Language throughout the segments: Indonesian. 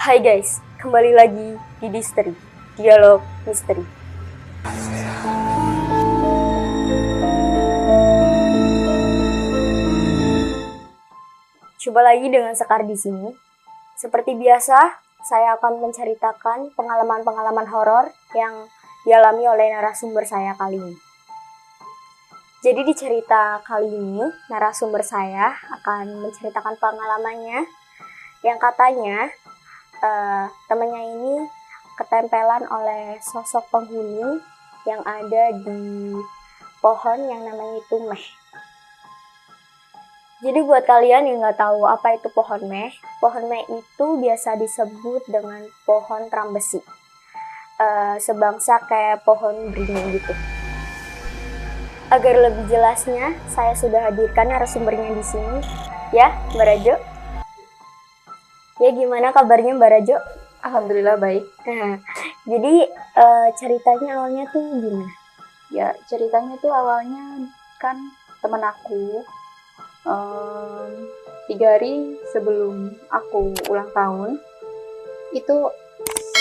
Hai guys, kembali lagi di Distri, Dialog Misteri. Coba lagi dengan Sekar di sini. Seperti biasa, saya akan menceritakan pengalaman-pengalaman horor yang dialami oleh narasumber saya kali ini. Jadi di cerita kali ini, narasumber saya akan menceritakan pengalamannya yang katanya temannya ini ketempelan oleh sosok penghuni yang ada di pohon yang namanya itu meh. Jadi buat kalian yang nggak tahu apa itu pohon meh itu biasa disebut dengan pohon trambesi. Sebangsa kayak pohon beringin gitu. Agar lebih jelasnya, saya sudah hadirkan narasumbernya di sini. Ya, Mbak Rajo. Ya, gimana kabarnya Mbak Rajo? Alhamdulillah baik. Jadi ceritanya awalnya tuh gimana? Ya, ceritanya tuh awalnya kan teman aku 3 hari sebelum aku ulang tahun itu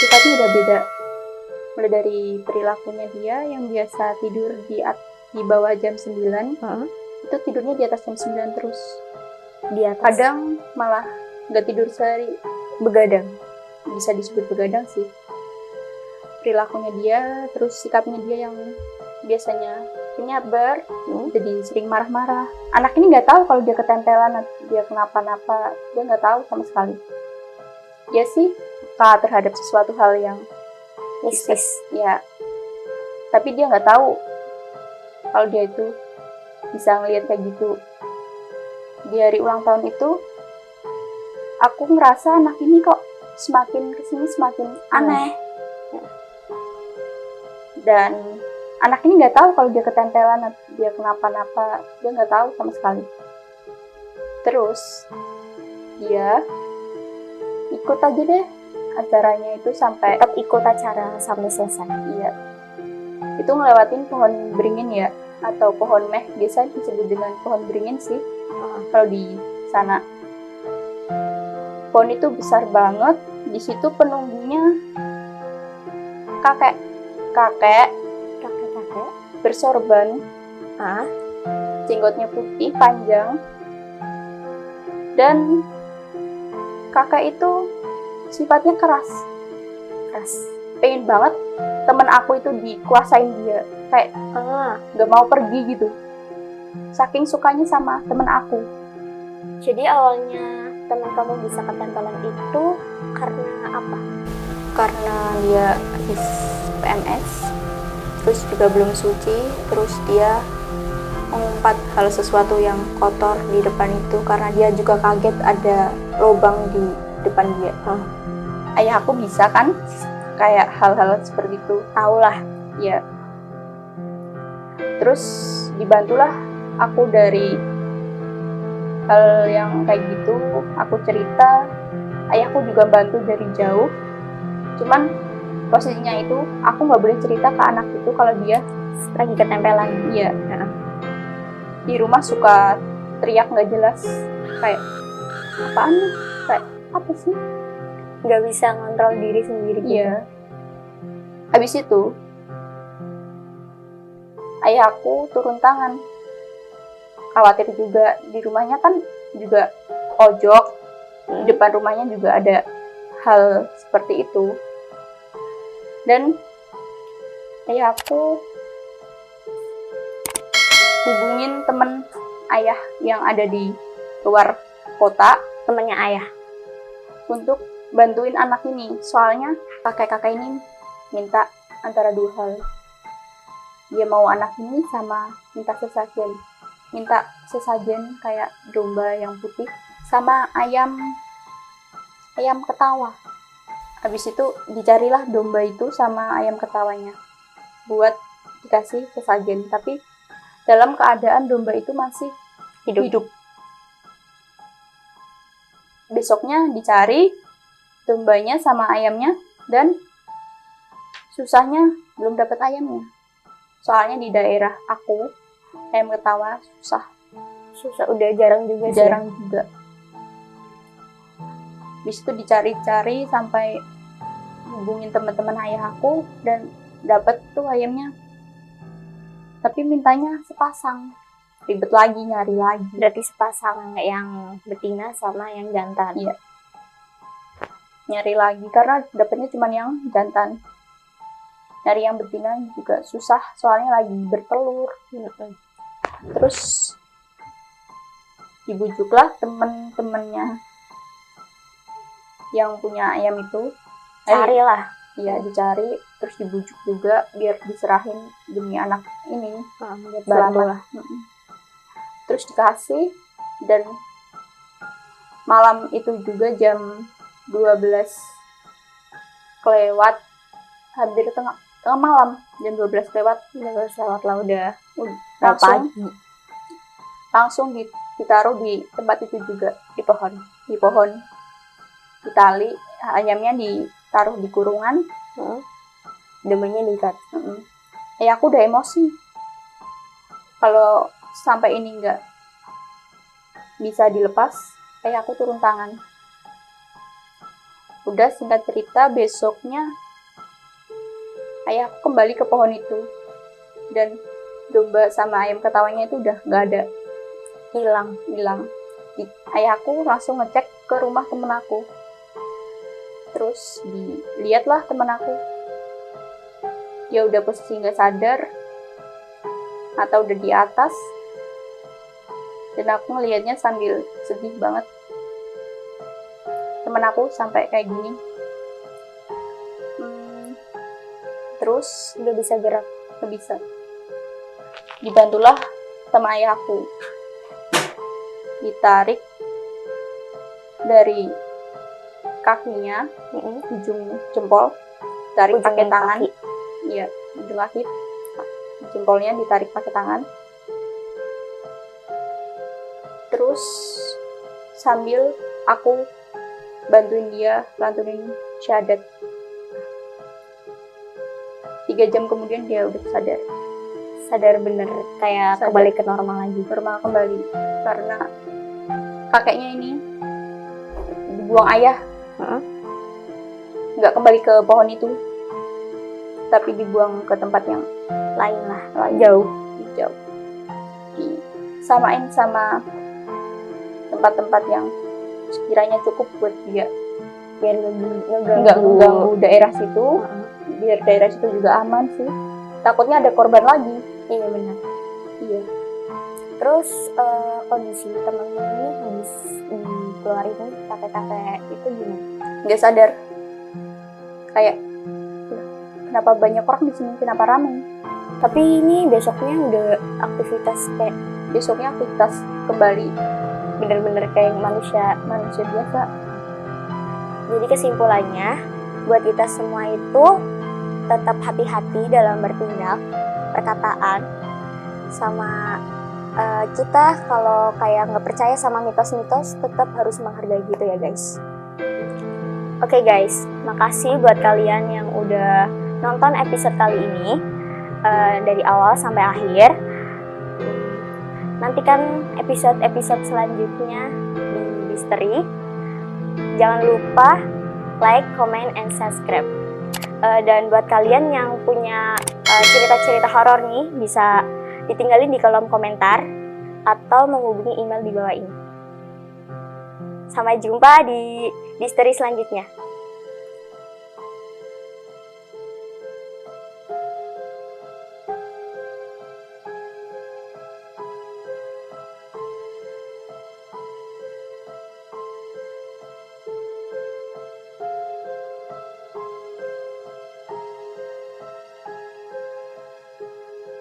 sifatnya udah beda. Mulai dari perilakunya dia yang biasa tidur di bawah jam 9, itu tidurnya di atas jam 9 terus. Di atas. Kadang malah nggak tidur sehari, Begadang. bisa disebut begadang sih. Perilakunya dia, terus sikapnya dia yang biasanya penyabar, jadi sering marah-marah. Anak ini nggak tahu kalau dia ketempelan, dia kenapa-napa, dia nggak tahu sama sekali. Dia sih peka terhadap sesuatu hal yang mistis, ya. Tapi dia nggak tahu kalau dia itu bisa ngelihat kayak gitu. Di hari ulang tahun itu, aku ngerasa anak ini kok semakin kesini semakin aneh. Dan anak ini nggak tahu kalau dia ketempelan, dia kenapa-napa, dia nggak tahu sama sekali. Terus dia ikut aja deh acaranya itu sampai tetap ikut acara sampai selesai. Iya. Itu ngelewatin pohon beringin ya, atau pohon meh, biasanya disebut dengan pohon beringin sih. Kalau di sana. Pohon itu besar banget. Di situ penunggunya kakek bersorban, jenggotnya putih panjang, dan kakek itu sifatnya keras. Pengen banget temen aku itu dikuasain dia, kayak gak mau pergi gitu, saking sukanya sama temen aku. Jadi awalnya teman kamu bisa ketempelan itu karena apa? Karena dia habis PMS, terus juga belum suci, terus dia mengumpat hal sesuatu yang kotor di depan itu karena dia juga kaget ada lubang di depan dia. Ayah aku bisa kan kayak hal-hal seperti itu, tahulah ya. Terus dibantulah aku dari hal yang kayak gitu, aku cerita, ayahku juga bantu dari jauh. Cuman posisinya itu aku nggak boleh cerita ke anak itu kalau dia lagi ketempelan. Iya. Di rumah suka teriak nggak jelas, kayak apaan nih, kayak apa sih, nggak bisa ngontrol diri sendiri gitu. Iya. Habis itu ayahku turun tangan, khawatir juga. Di rumahnya kan juga pojok, di depan rumahnya juga ada hal seperti itu. Dan ayahku hubungin temen ayah yang ada di luar kota, temannya ayah, untuk bantuin anak ini. Soalnya kakek-kakek ini minta antara 2 hal. Dia mau anak ini sama minta sesajen kayak domba yang putih sama ayam ketawa. Habis itu dicarilah domba itu sama ayam ketawanya buat dikasih sesajen, tapi dalam keadaan domba itu masih hidup. Besoknya dicari dombanya sama ayamnya, dan susahnya belum dapat ayamnya. Soalnya di daerah aku ayam ketawa susah, udah jarang juga. Habis itu dicari-cari sampai hubungin teman-teman ayah aku dan dapat tuh ayamnya. Tapi mintanya sepasang. Ribet lagi, nyari lagi. Berarti sepasang yang betina sama yang jantan. Iya. Nyari lagi karena dapatnya cuma yang jantan. Nyari yang betina juga susah soalnya lagi bertelur. Terus dibujuklah temen-temennya yang punya ayam itu. Carilah. Iya, dicari, terus dibujuk juga biar diserahin demi anak ini. Buat Selamat. bantu lah. Terus dikasih, dan malam itu juga jam 12 kelewat, hampir tengah malam, jam 12 lewat. Udah lewat lah, udah langsung ditaruh di tempat itu juga, di pohon ditali, ayamnya ditaruh di kurungan, demennya diikat. Ya aku udah emosi kalau sampai ini nggak bisa dilepas, kayak aku turun tangan. Udah, singkat cerita, besoknya ayahku kembali ke pohon itu dan domba sama ayam ketawanya itu udah nggak ada, hilang. Ayahku langsung ngecek ke rumah temen aku, terus dilihatlah temen aku, ya udah posisi nggak sadar atau udah di atas, dan aku ngelihatnya sambil sedih banget. Temen aku sampai kayak gini. Terus Udah bisa gerak. nggak bisa. Dibantulah sama ayahku, ditarik dari kakinya, ujung jempol, tarik Ujung pakai tangan. kaki. Iya, ujung kaki, jempolnya ditarik pakai tangan. Terus sambil aku bantuin dia lantunin syahadat. 3 jam kemudian dia udah Sadar bener, kayak Sadar. kembali ke normal lagi. normal kembali, karena kakeknya ini dibuang ayah, nggak kembali ke pohon itu, tapi dibuang ke tempat yang Lain lah, jauh. Disamain sama tempat-tempat yang sekiranya cukup buat dia, Biar nggak mengganggu daerah situ, biar daerah situ juga aman sih. Takutnya ada korban lagi. Iya benar. Iya. Terus kondisi temenmu ini habis dikeluarin kakek-kakek itu gimana? Nggak sadar, kayak kenapa banyak orang di sini, kenapa ramai. Tapi ini besoknya udah aktivitas kayak Besoknya aktivitas kembali, bener-bener kayak manusia. biasa. Jadi kesimpulannya, buat kita semua itu tetap hati-hati dalam bertindak, perkataan, sama kita kalau kayak nggak percaya sama mitos-mitos, tetap harus menghargai gitu ya guys. Oke guys, makasih buat kalian yang udah nonton episode kali ini dari awal sampai akhir. Nantikan episode-episode selanjutnya di Misteri. Jangan lupa like, comment, and subscribe. Dan buat kalian yang punya cerita-cerita horor nih, bisa ditinggalin di kolom komentar atau menghubungi email di bawah ini. Sampai jumpa di misteri selanjutnya.